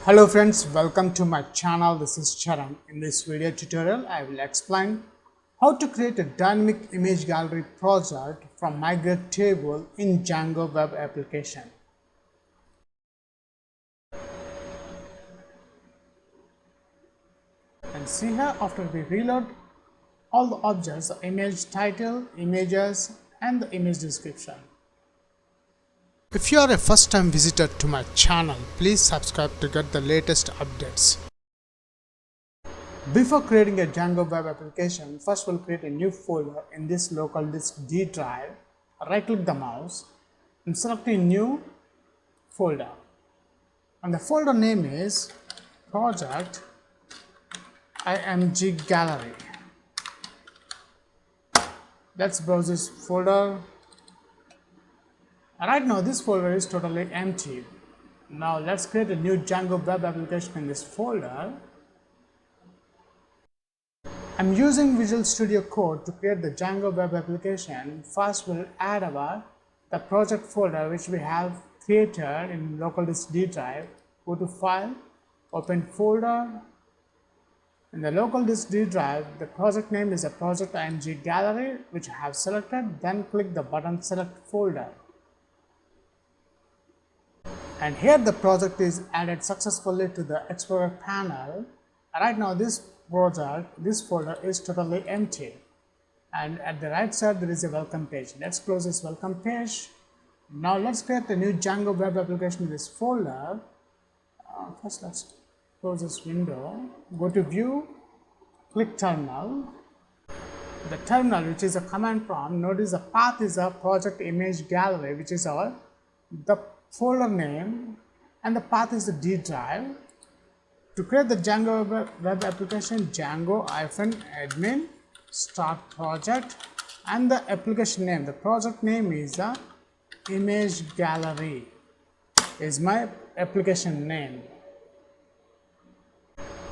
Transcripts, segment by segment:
Hello friends, welcome to my channel. This is Charan. In this video tutorial, I will explain how to create a dynamic image gallery project from migrate table in Django web application. And see here, after we reload all the objects, the image title, images and the image description. If you are a first time visitor to my channel, please subscribe to get the latest updates. Before creating a Django web application, first we'll create a new folder in this local disk D drive. Right click the mouse and select a new folder. And the folder name is project img gallery. Let's browse this folder. Right now this folder is totally empty. Now let's create a new Django web application in this folder. I'm using Visual Studio Code to create the Django web application. First we'll add the project folder which we have created in local disk D drive. Go to file, open folder. In the local disk D drive, the project name is a project img gallery which I have selected. Then click the button select folder. And here the project is added successfully to the Explorer panel. Right now this folder is totally empty, and at the right side there is a welcome page. Let's close this welcome page. Now let's create a new Django web application in this folder. First let's close this window, go to view, click terminal. The terminal, which is a command prompt, notice the path is a project image gallery, which is the folder name, and the path is the D drive. To create the Django web application, Django-admin start project, and the application name, the project name is the image gallery, is my application name.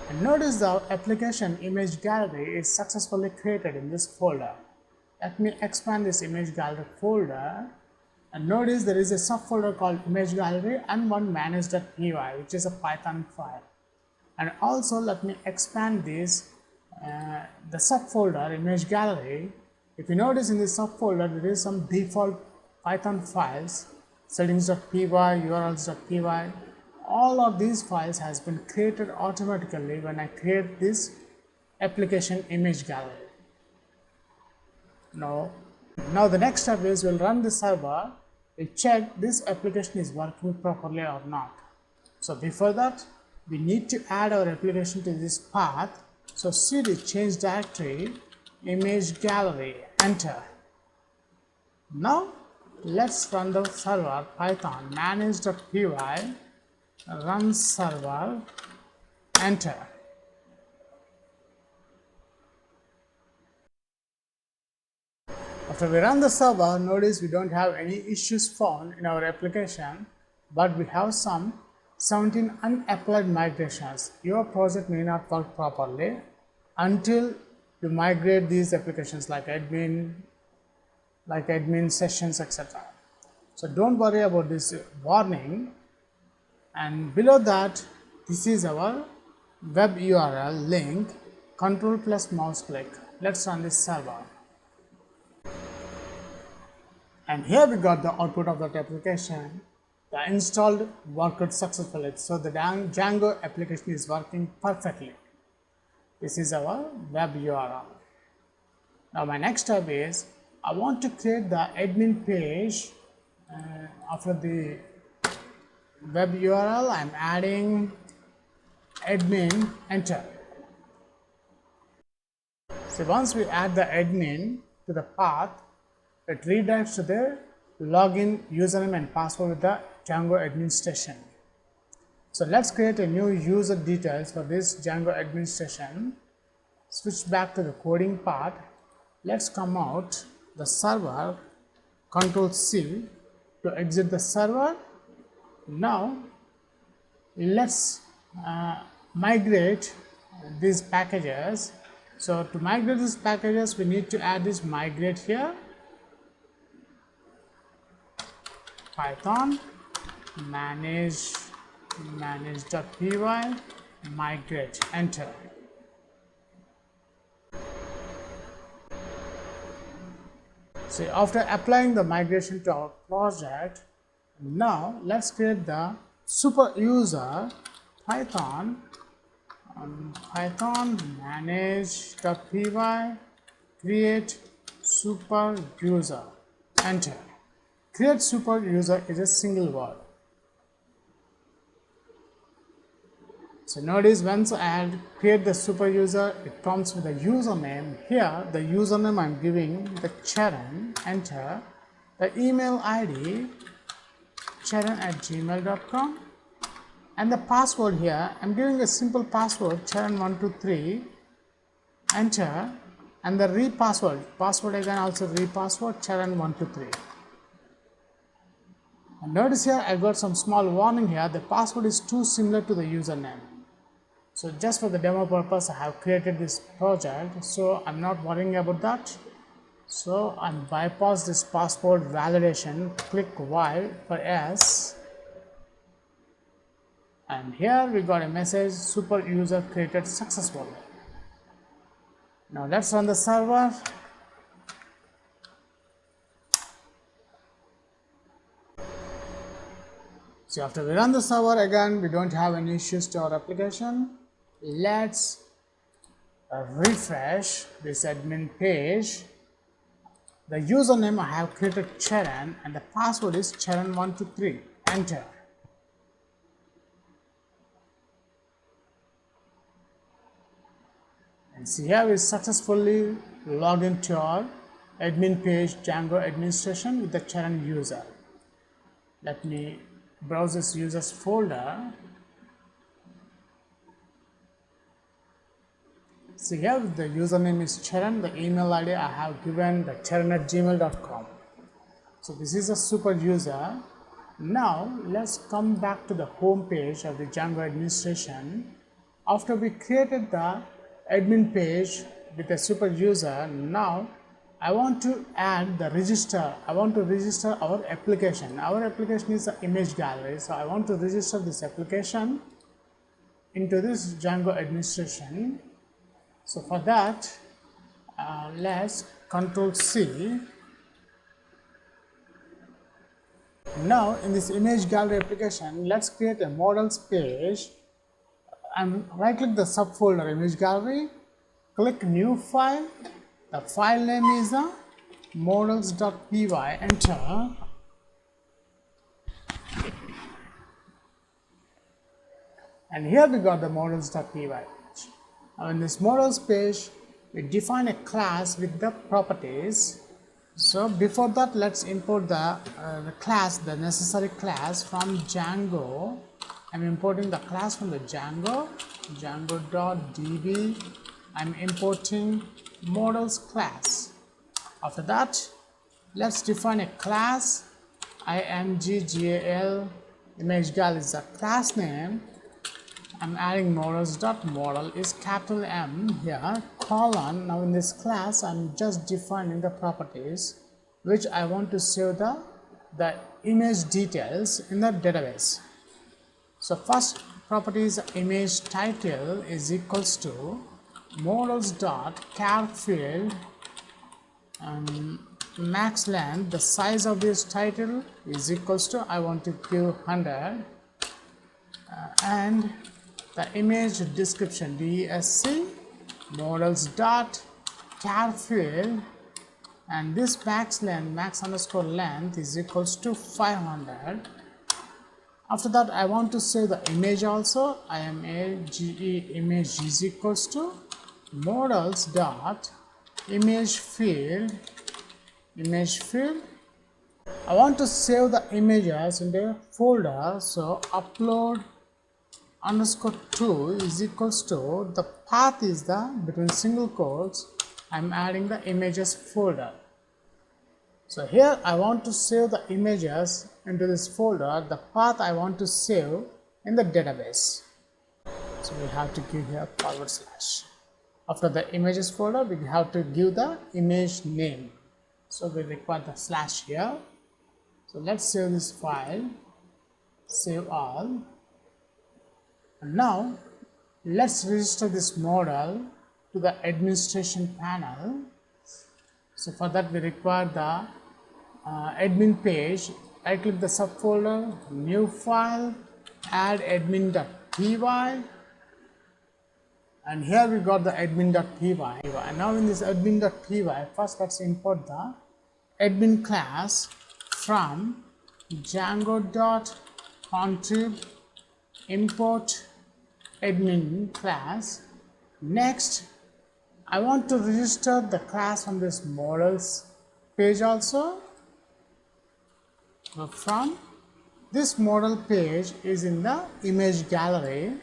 And notice the application image gallery is successfully created in this folder. Let me expand this image gallery folder. And notice there is a subfolder called image gallery and one manage.py, which is a Python file. And also let me expand this the subfolder image gallery. If you notice in this subfolder there is some default Python files, settings.py, urls.py. All of these files has been created automatically when I create this application image gallery. Now the next step is we'll run the server. We'll check this application is working properly or not. So before that, we need to add our application to this path. So cd change directory image gallery, enter. Now let's run the server python manage.py run server, enter. After we run the server, notice we don't have any issues found in our application, but we have some 17 unapplied migrations. Your project may not work properly until you migrate these applications like admin sessions, etc. So don't worry about this warning. And below that, this is our web URL link, control plus mouse click. Let's run this server. And here we got the output of that application. The installed worked successfully. So the Django application is working perfectly. This is our web URL. Now my next step is I want to create the admin page. After the web URL, I'm adding admin, enter. So once we add the admin to the path, it redirects to the login username and password with the Django administration. So let's create a new user details for this Django administration. Switch back to the coding part. Let's come out the server, Control C to exit the server. Now let's migrate these packages. So to migrate these packages, we need to add this migrate here. Python manage manage.py, migrate, enter. So after applying the migration to our project, now let's create the super user python manage.py create super user, enter. Create super user is a single word. So notice once I had create the super user, it comes with a username. Here the username I'm giving the Charan, enter. The email ID charan@gmail.com, and the password here I'm giving a simple password charan123, enter. And the password again also repassword charan123. And notice here I got some small warning here, the password is too similar to the username. So just for the demo purpose I have created this project, so I'm not worrying about that. So I bypass this password validation, click Y for yes, and here we got a message super user created successfully. Now let's run the server. So after we run the server again, we don't have any issues to our application. Let's refresh this admin page. The username I have created Charan and the password is charan123, enter. And see here we successfully logged into our admin page Django administration with the Charan user. Let me browse this users folder. See here the username is Charan, the email ID I have given the charan@gmail.com. So this is a super user. Now let's come back to the home page of the Django administration. After we created the admin page with a super user, now I want to add the register. I want to register our application. Our application is an image gallery, so I want to register this application into this Django administration. So for that, let's Control C. Now in this image gallery application, let's create a models page. And right click the subfolder image gallery, click new file. The file name is a models.py, enter. And here we got the models.py page. Now in this models page, we define a class with the properties. So before that, let's import the class, the necessary class from Django. I'm importing the class from the Django, django.db. I'm importing models class. After that, let's define a class imggal. ImageGal is the class name. I'm adding models.model is capital M here, colon. Now in this class I'm just defining the properties which I want to save the image details in the database. So first property is image title is equals to models.char field max length, the size of this title is equals to, I want to give 100, and the image description DSC models.char field, and this max underscore length is equals to 500. After that I want to save the image also. image is equals to models.image field. I want to save the images in the folder, so upload underscore 2 is equals to, the path is the between single quotes, I'm adding the images folder. So here I want to save the images into this folder, the path I want to save in the database. So we have to give here /. After the images folder, we have to give the image name. So we require the / here. So let's save this file, save all. Now let's register this model to the administration panel. So for that we require the admin page. I click the subfolder, new file, add admin.py, and here we got the admin.py. And now in this admin.py, first let's import the admin class from Django.contrib import admin class. Next, I want to register the class on this models page also. From this model page is in the image gallery.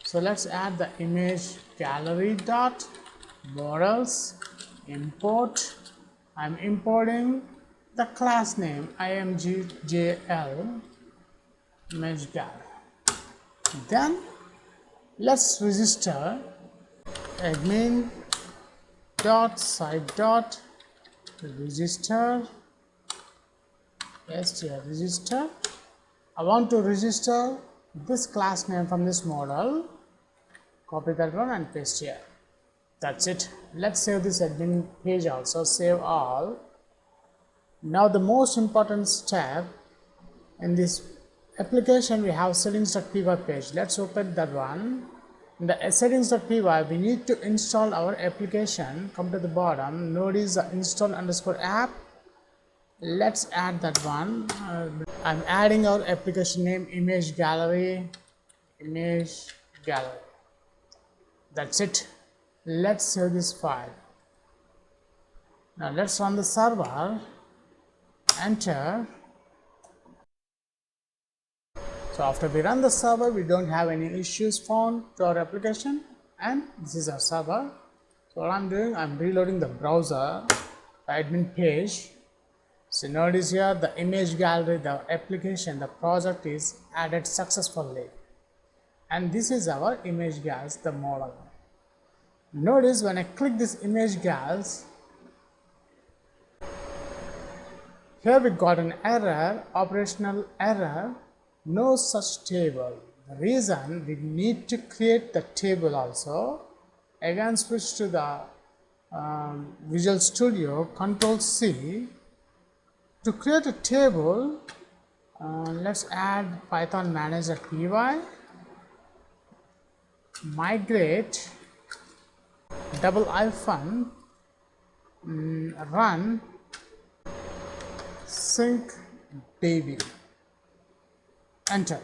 So let's add the image gallery dot models import. I'm importing the class name imgjl image gallery. Then let's register admin dot site dot register register. I want to register this class name from this model. Copy that one and paste here. That's it. Let's save this admin page also. Save all. Now the most important step in this application, we have settings.py page. Let's open that one. In the settings.py, we need to install our application. Come to the bottom. Notice the install_app. Let's add that one. I'm adding our application name image gallery. That's it. Let's save this file. Now let's run the server. Enter. So after we run the server, we don't have any issues found to our application, and this is our server. So what I'm doing, I'm reloading the browser, the admin page. So notice here the image gallery, the application, the project is added successfully, and this is our image gals, the model. Notice when I click this image gals, here we got an error, operational error, no such table. The reason, we need to create the table also. Again switch to the Visual Studio, Control C. To create a table, let's add Python manager.py, migrate, double hyphen, run sync db. Enter.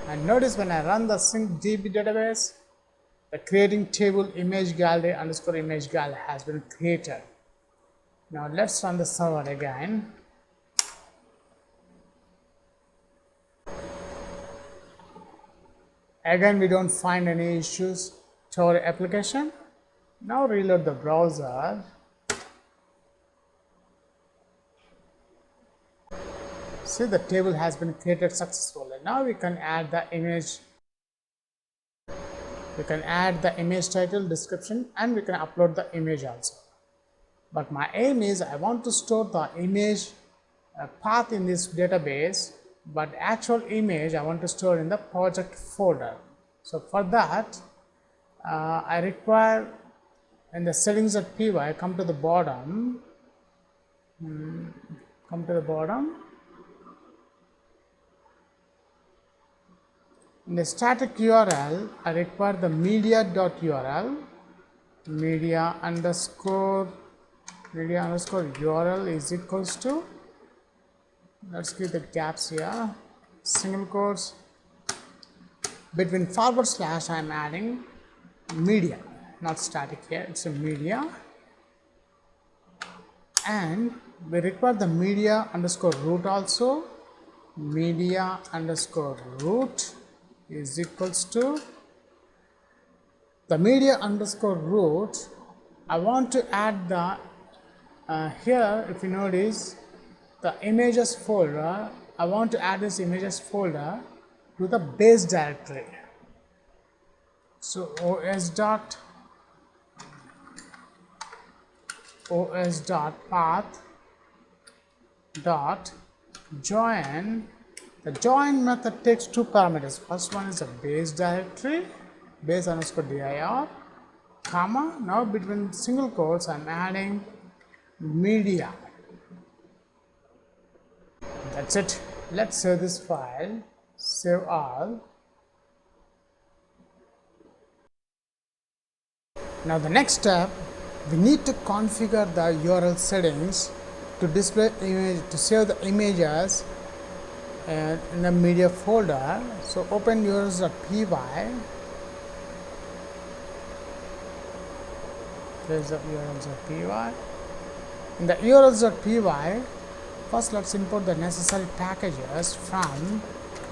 And notice when I run the sync db database, the creating table image gallery underscore image gallery has been created. Now let's run the server again. Again, we don't find any issues to our application. Now reload the browser. See, the table has been created successfully. Now we can add the image. We can add the image title, description, and we can upload the image also. But my aim is I want to store the image path in this database, but actual image I want to store in the project folder. So for that, I require in the settings.py, come to the bottom. In the static URL, I require the media.url, media underscore URL is equals to, let's give the gaps here, single quotes, between forward slash I am adding media, not static here, it's a media, and we require the media underscore root also, media underscore root is equals to the media underscore root. I want to add the here, if you notice the images folder, I want to add this images folder to the base directory. So os dot path dot join The join method takes two parameters. First one is a base directory, base underscore dir, comma. Now between single quotes I am adding media. That's it. Let's save this file. Save all. Now the next step, we need to configure the URL settings to display image, to save the images in the media folder. So open urls.py. There's the urls.py. In the urls.py, first let's import the necessary packages from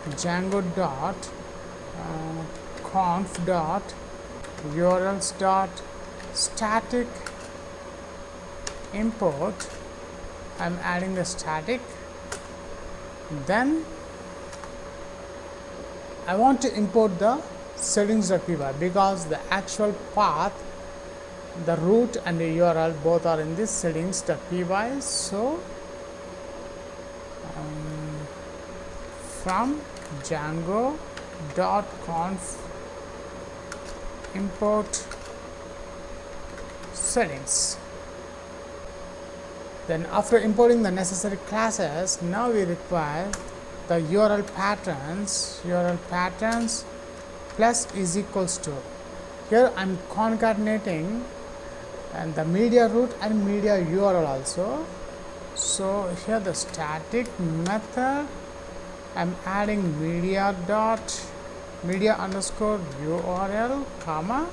django.conf.urls.static import. I'm adding the static. Then I want to import the settings.py because the actual path, the root and the URL both are in this settings.py. So from django.conf import settings. Then after importing the necessary classes, now we require the URL patterns plus is equals to. Here I am concatenating and the media root and media URL also. So here the static method, I am adding media underscore URL, comma,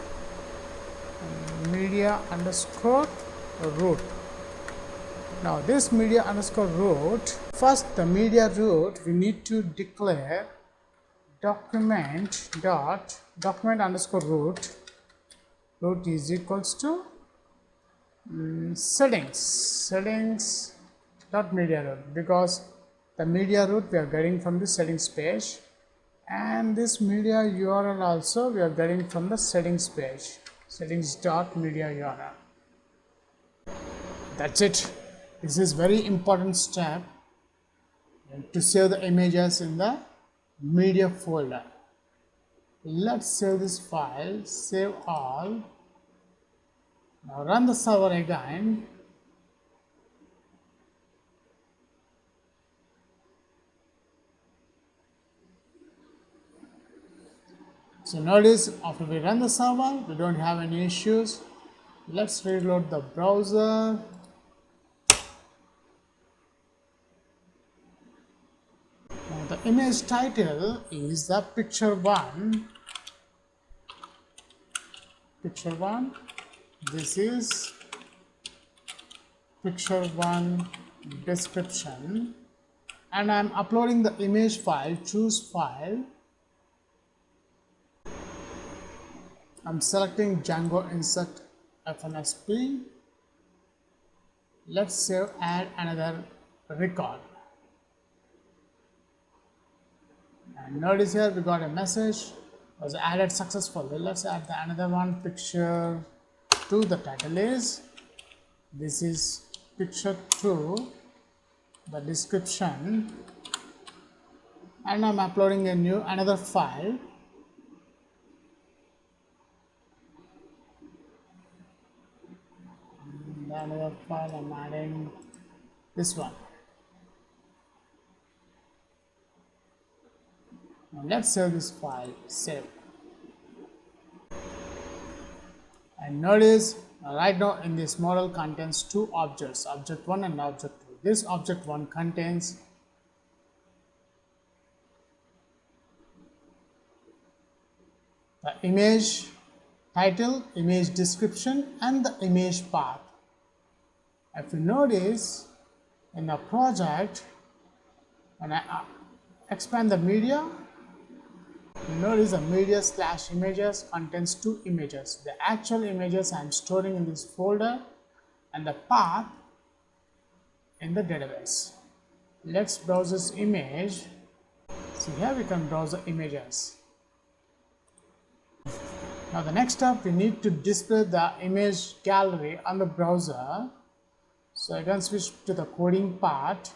media underscore root. Now this media underscore root, first the media root we need to declare document underscore root is equals to settings dot media root, because the media root we are getting from the settings page, and this media URL also we are getting from the settings page, settings dot media URL. That's it. This is very important step to save the images in the media folder. Let's save this file, save all. Now run the server again. So notice after we run the server, we don't have any issues. Let's reload the browser. Now the image title is the picture one. This is picture one description, and I am uploading the image file, choose file. I'm selecting Django insert FNSP. Let's save, add another record. And notice here we got a message, was added successfully. Let's add another one, picture 2. The title is, this is picture 2, the description, and I'm uploading another file. Another file I'm adding this one. Now let's save this file, save. And notice right now in this model contains two objects, object 1 and object 2. This object 1 contains the image title, image description, and the image path. If you notice in the project, when I expand the media, you notice the media / images contains two images. The actual images I am storing in this folder and the path in the database. Let's browse this image. See here we can browse the images. Now the next step, we need to display the image gallery on the browser. So I can switch to the coding part.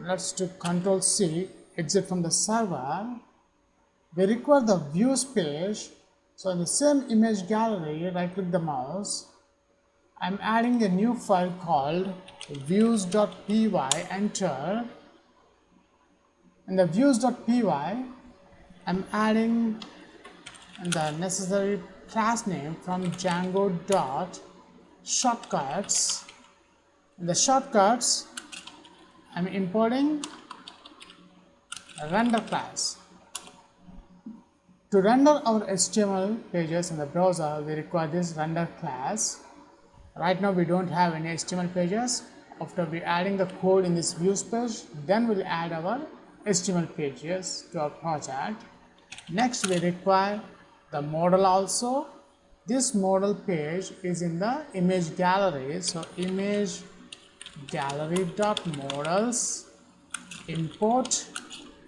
let's do Control C, exit from the server. We require the views page. So in the same image gallery, right click the mouse. I'm adding a new file called views.py, enter. In the views.py, I'm adding the necessary class name from Django.shortcuts. In the shortcuts, I'm importing a render class. To render our HTML pages in the browser, we require this render class. Right now we don't have any HTML pages. After we adding the code in this views page, then we'll add our HTML pages to our project. Next we require the model also. This model page is in the image gallery. So image gallery.models, import.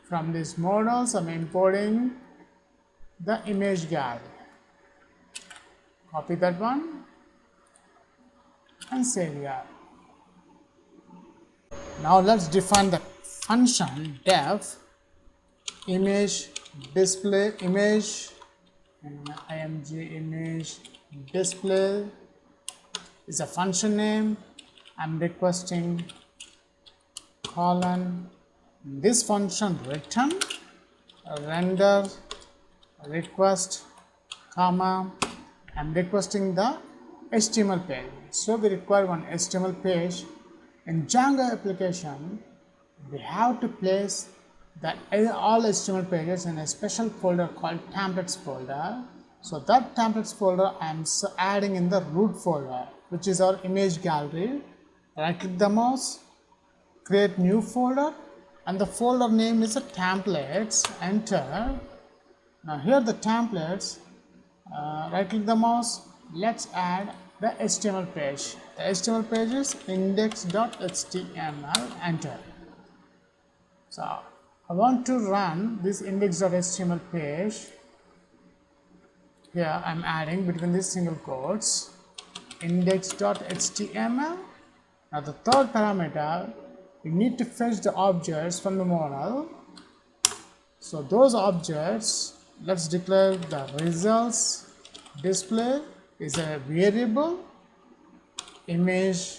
From these models I'm importing the image gallery. Copy that one and save here. Now let's define the function def image display image img image display is a function name. I'm requesting colon this function return render request comma. I'm requesting the HTML page. So we require one HTML page. In Django application, we have to place all HTML pages in a special folder called templates folder. So that templates folder I am adding in the root folder, which is our image gallery. Right click the mouse, create new folder, and the folder name is a templates, enter. Now here the templates, right click the mouse, let's add the HTML page. The HTML page is index.html, enter. So I want to run this index.html page. Here I'm adding between these single quotes index.html. Now the third parameter, we need to fetch the objects from the model. So those objects, let's declare the results display is a variable image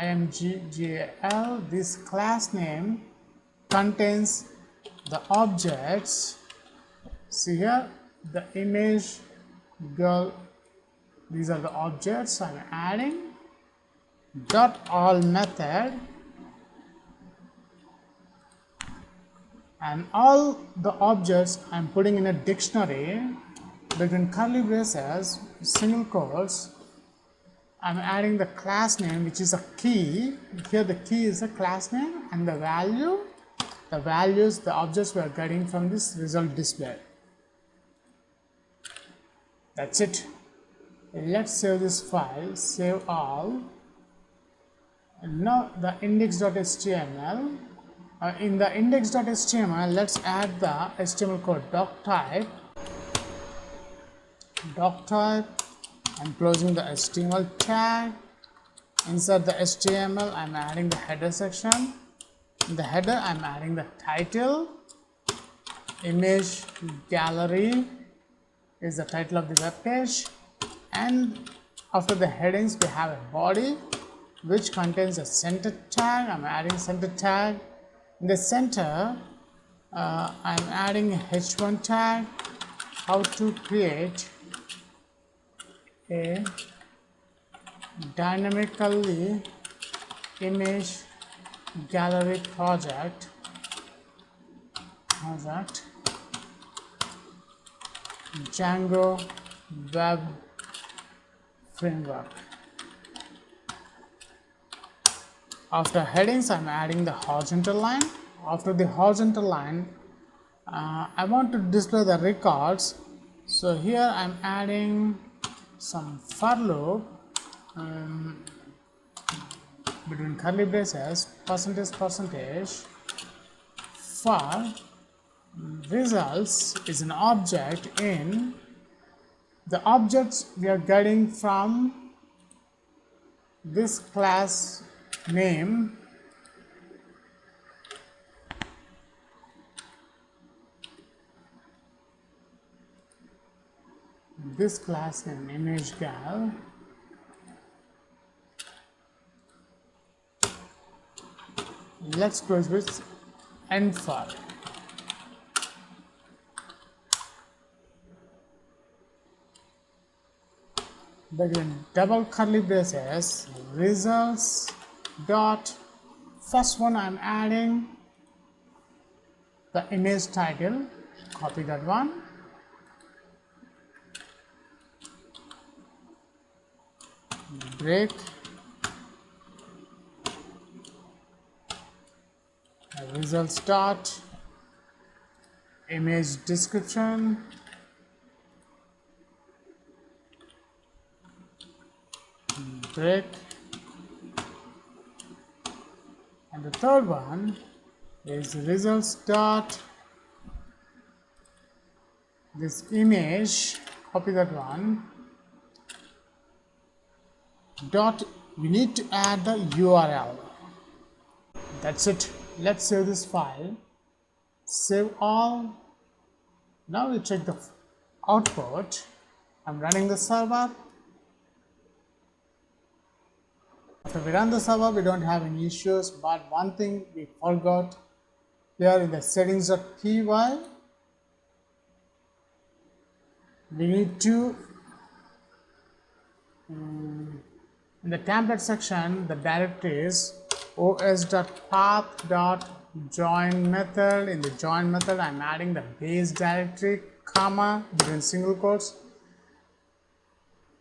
imggal. This class name contains the objects. See here the image girl, these are the objects I'm adding. Dot all method, and all the objects I'm putting in a dictionary between curly braces single quotes. I'm adding the class name, which is a key. Here the key is a class name, and the values, the objects we are getting from this result display. That's it. Let's save this file, save all. And now the index.html. In the index.html, let's add the HTML code doctype. I'm closing the HTML tag. Inside the HTML, I'm adding the header section. In the header, I'm adding the title. Image gallery is the title of the web page, and after the headings, we have a body which contains a center tag. I'm adding center tag. In the center, I'm adding a h1 tag. How to create a dynamically image gallery project Django web framework. After headings, I'm adding the horizontal line. After the horizontal line, I want to display the records. So here I'm adding some for loop between curly braces percentage for results is an object in the objects we are getting from this class name this class name image gal. Let's close with end file. Begin double curly braces, results dot, first one I'm adding the image title, copy that one, break, results dot, image description, break, and the third one is results dot, this image, copy that one, dot, we need to add the URL. That's it. Let's save this file, save all. Now we check the output. I'm running the server. After we run the server, we don't have any issues, but one thing we forgot here in the settings.py, we need to in the template section, the directory is os.path.join method. In the join method, I'm adding the base directory, comma, between single quotes.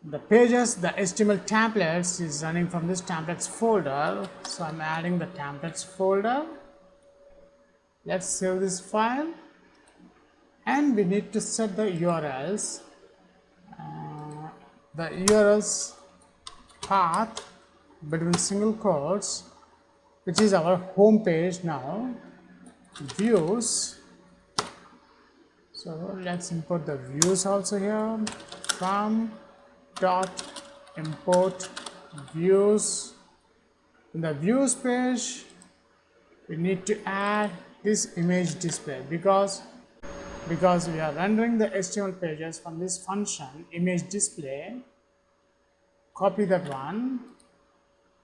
The pages, the HTML templates is running from this templates folder, so I'm adding the templates folder. Let's save this file, and we need to set the URLs. The URLs path between single quotes, which is our home page now, views. So let's import the views also here, from dot import views. In the views page, we need to add this image display because we are rendering the HTML pages from this function image display. Copy that one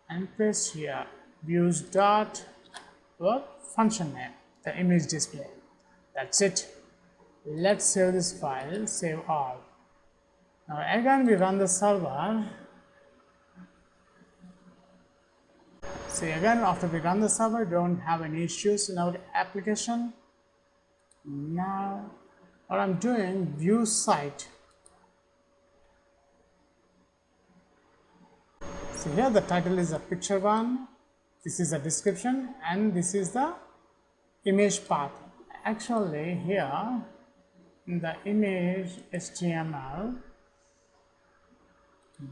and paste here, views dot what function name, the image display. That's it. Let's save this file, save all. Now again we run the server. See, again after we run the server, we don't have any issues in our application. Now what I'm doing, view site. So here the title is a picture one, this is a description, and this is the image path. Actually here in the image HTML,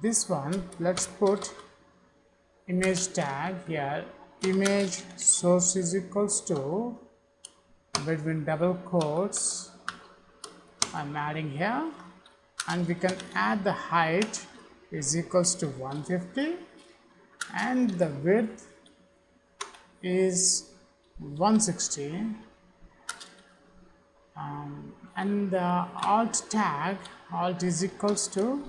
this one, let's put image tag here, image source is equals to, between double quotes I'm adding here, and we can add the height is equals to 150 and the width is 160, and the alt tag, alt is equals to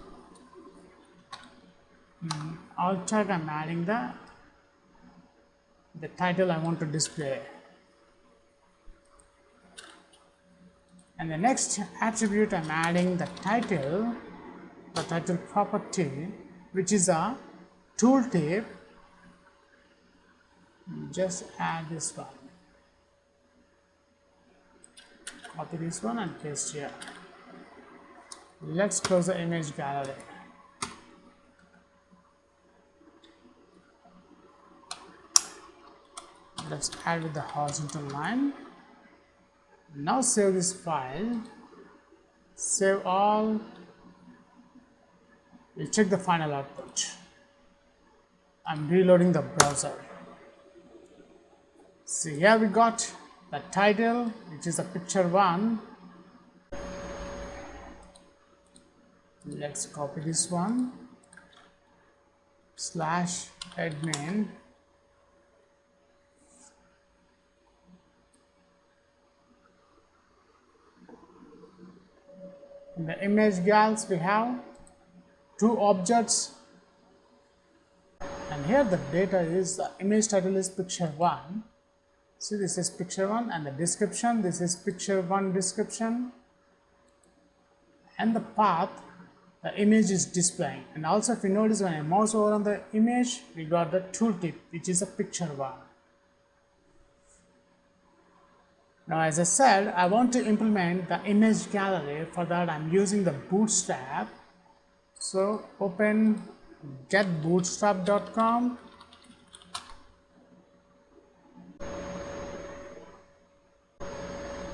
alt tag, I'm adding the title I want to display. And the next attribute I'm adding the title property, which is a tooltip. Just add this one, copy this one and paste here. Let's close the image gallery. Let's add with the horizontal line. Now save this file, save all. We'll check the final output. I'm reloading the browser. See, here we got the title, which is a picture one. Let's copy this one, /admin, In the image gals we have two objects, and here the data is the image title is picture 1. See, this is picture 1, and the description, this is picture 1 description, and the path the image is displaying. And also if you notice, when I mouse over on the image, we got the tooltip, which is a picture 1. Now as I said, I want to implement the image gallery. For that I'm using the Bootstrap. So open getbootstrap.com.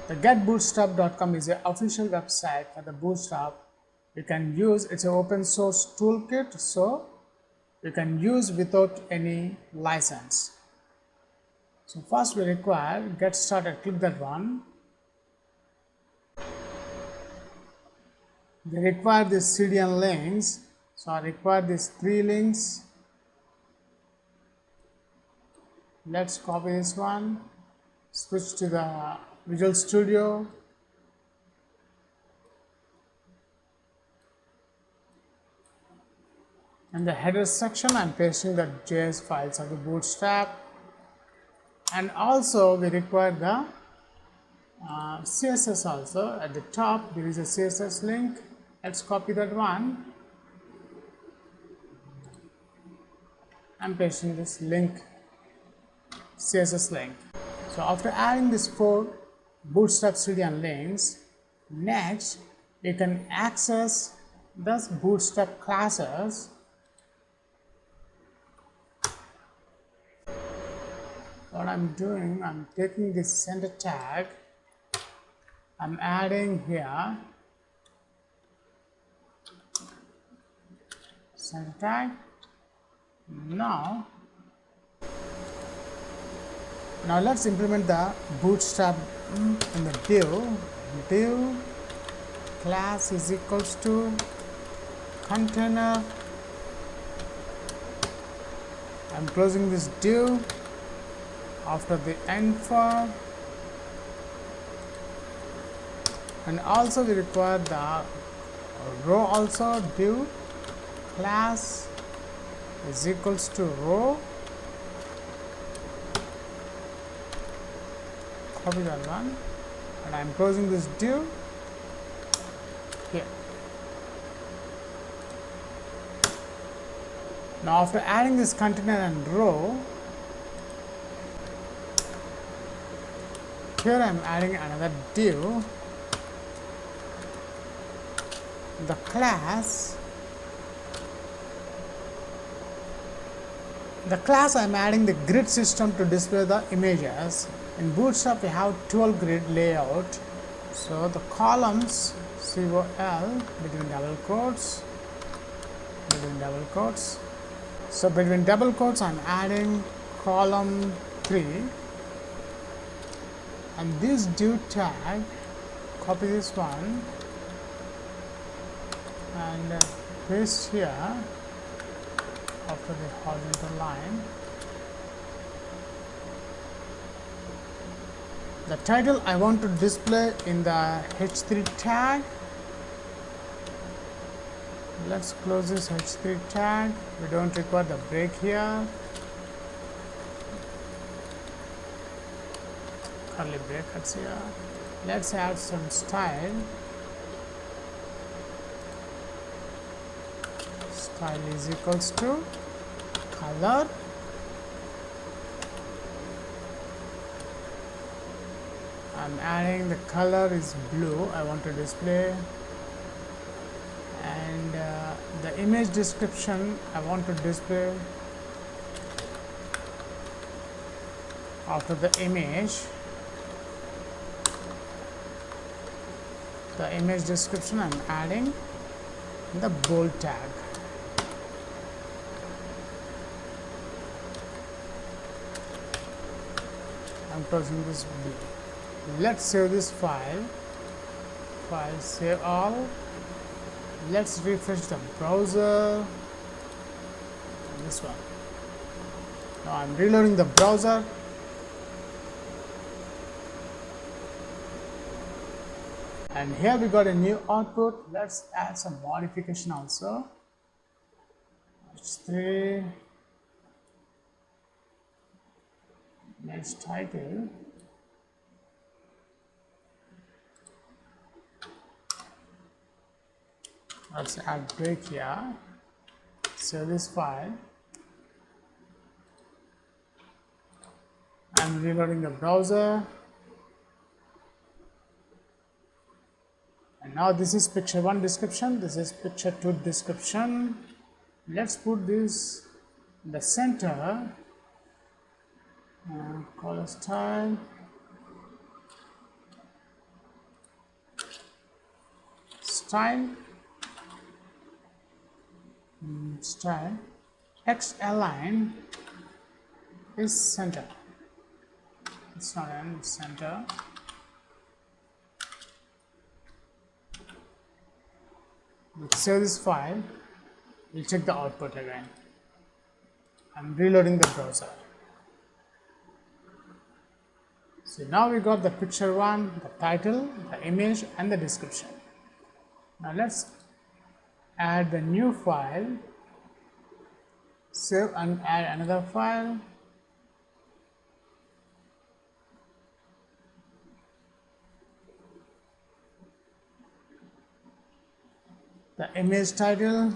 The getbootstrap.com is an official website for the Bootstrap. You can use, it's an open source toolkit, so you can use without any license. So first we require get started, click that one. We require these CDN links, so I require these 3 links. Let's copy this one, switch to the Visual Studio. In the header section, I'm pasting the JS files of the Bootstrap, and also we require the CSS also. At the top there is a CSS link. Let's copy that one. I'm pasting this link, CSS link. So after adding these 4 Bootstrap CDN links, next you can access the Bootstrap classes. What I'm doing, I'm taking this center tag, I'm adding here center tag. Now let's implement the Bootstrap in the div class is equals to container. I'm closing this div. After the end for, and also we require the row also, div class is equals to row. Copy that one, and I am closing this div here. Now after adding this container and row, here I am adding another div, the class. I am adding the grid system to display the images. In Bootstrap we have 12 grid layout, so the columns COL between double quotes, so between double quotes I am adding column 3. And this div tag, copy this one and paste here after the horizontal line. The title I want to display in the h3 tag. Let's close this h3 tag. We don't require the break here. Curly brackets here. Let's add some style. Style is equals to color. I'm adding the color is blue. I want to display, and the image description I want to display after the image. The image description I'm adding the bold tag. I'm closing this B. Let's save this file. Save all. Let's refresh the browser. This one. Now I'm reloading the browser. And here we got a new output. Let's add some modification also. H3 next title. Let's add break here. Save this file. I'm reloading the browser. And now this is picture 1 description, this is picture 2 description. Let's put this in the center. Color style. Style. Style. Text align is center. It's not in center. We'll save this file. We'll check the output again. I'm reloading the browser. So now we got the picture 1, the title, the image, and the description. Now let's add the new file. Save and add another file. The image title,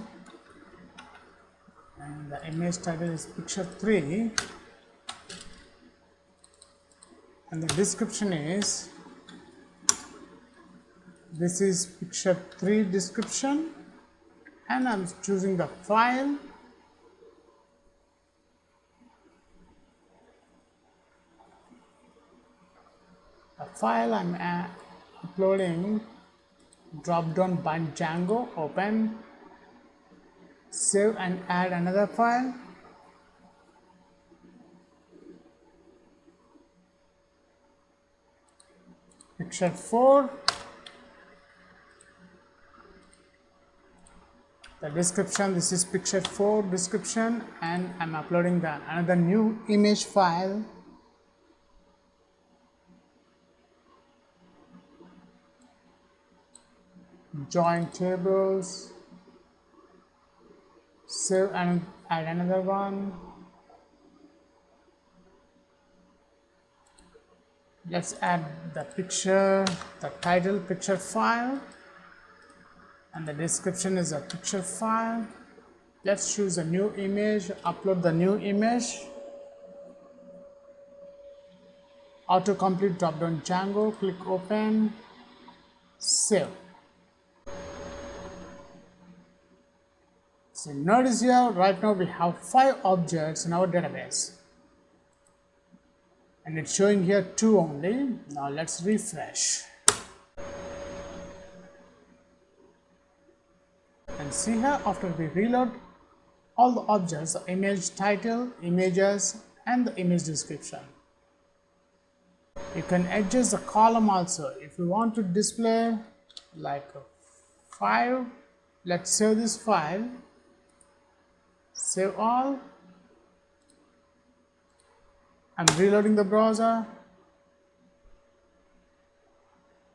and the image title is picture 3, and the description is, this is picture 3 description, and I'm choosing the file. The file I'm uploading. Drop down by Django, open, save and add another file. Picture 4. The description, this is picture 4 description, and I'm uploading another new image file. Join tables, save and add another one. Let's add the picture, the title picture file, and the description is a picture file. Let's choose a new image, upload the new image. Autocomplete drop down Django, click open, save. So notice here, right now we have 5 objects in our database, and it's showing here 2 only. Now let's refresh and see here, after we reload all the objects, the image title, images, and the image description. You can adjust the column also. If you want to display like 5, let's save this file. Save all. I'm reloading the browser.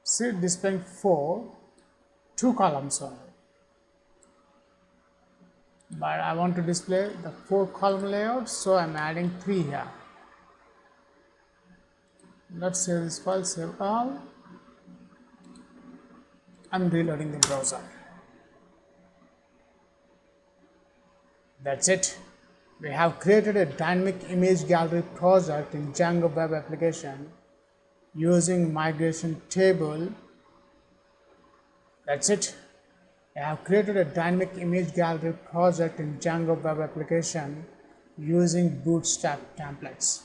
See, displaying 2 columns only. But I want to display the 4 column layout, so I'm adding 3 here. Let's save this file, save all. I'm reloading the browser. That's it. We have created a dynamic image gallery project in Django web application using migration table. That's it. We have created a dynamic image gallery project in Django web application using Bootstrap templates.